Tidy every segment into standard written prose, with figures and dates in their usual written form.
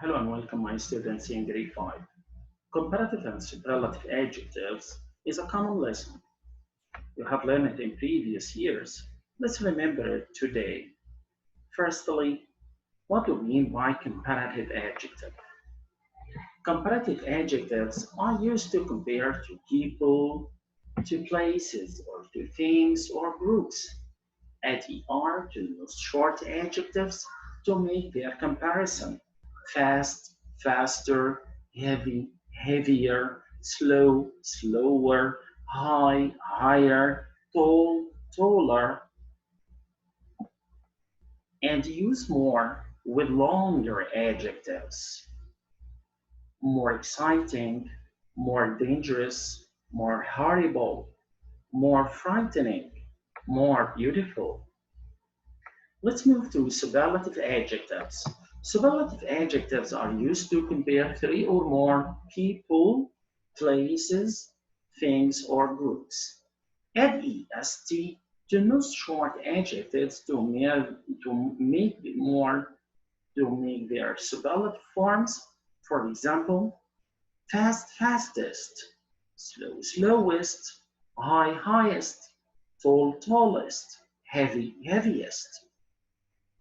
Hello and welcome my students in grade 5. Comparative and superlative adjectives is a common lesson. You have learned it in previous years. Let's remember it today. Firstly, what do we mean by comparative adjective? Comparative adjectives are used to compare to people, to places, or to things or groups. Add er to use short adjectives to make their comparison. Fast, faster, heavy, heavier, slow, slower, high, higher, tall, taller, and use more with longer adjectives. More exciting, more dangerous, more horrible, more frightening, more beautiful. Let's move to superlative adjectives. Superlative adjectives are used to compare three or more people, places, things, or groups. Add est to use short adjectives to make their superlative forms. For example, fast, fastest, slow, slowest, high, highest, tall, tallest, heavy, heaviest.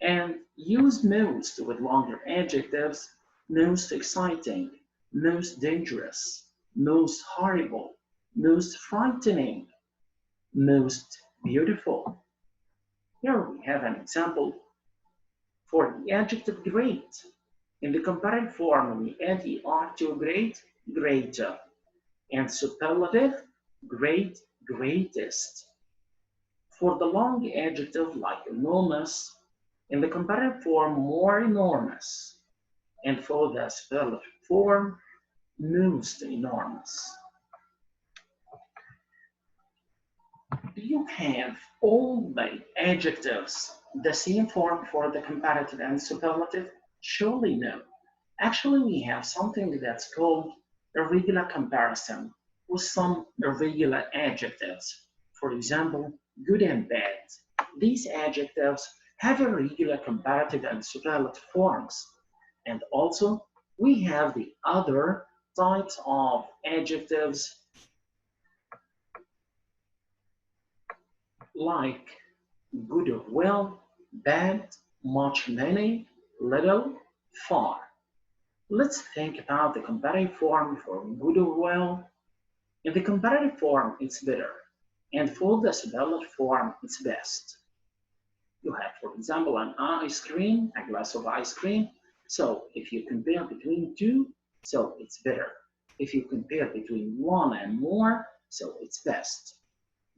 And use most with longer adjectives: most exciting, most dangerous, most horrible, most frightening, most beautiful. Here we have an example for the adjective great. In the comparative form, we add er to great, greater, and superlative, great, greatest. For the long adjective like enormous, in the comparative form, more enormous, and for the superlative form, most enormous. Do you have all the adjectives the same form for the comparative and superlative? Surely no. Actually, we have something that's called irregular comparison with some irregular adjectives. For example, good and bad. These adjectives have irregular comparative and superlative forms. And also, we have the other types of adjectives like good or well, bad, much, many, little, far. Let's think about the comparative form for good or well. In the comparative form, it's better. And for the superlative form, it's best. You have, for example, an ice cream, a glass of ice cream. So if you compare between two, so it's better. If you compare between one and more, so it's best.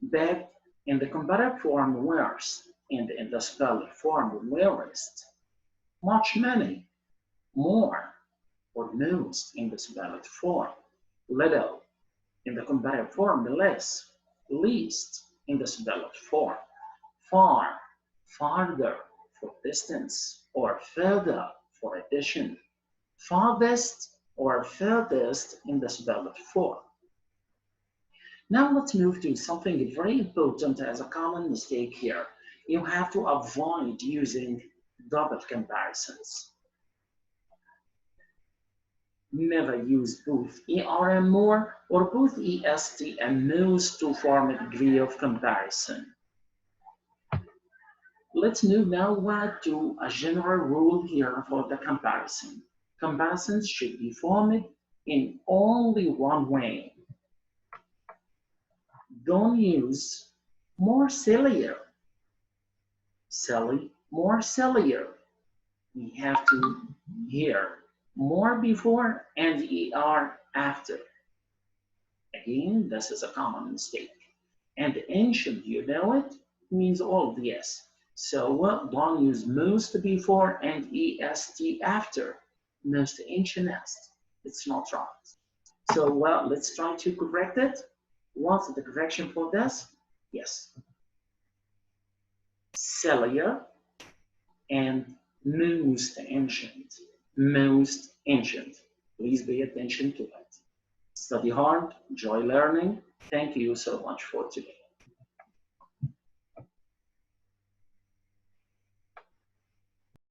Bad in the comparative form, worse, and in the superlative form, worst. Much, many, more, or most in the superlative form. Little in the comparative form, less, least in the superlative form. Far, farther for distance, or further for addition. Farthest or furthest in the superlative form. Now let's move to something very important as a common mistake here. You have to avoid using double comparisons. Never use both er and more or both est and most to form a degree of comparison. Let's move now to a general rule here for the comparison. Comparisons should be formed in only one way. Don't use more sillier. Silly, more sillier. We have to hear more before and er after. Again, this is a common mistake. And ancient, you know it, means old, yes. So don't use most before and est after. Most ancientest. It's not right. So let's try to correct it. What's the correction for this? Yes. Sillier and most ancient. Most ancient. Please pay attention to it. Study hard, enjoy learning. Thank you so much for today.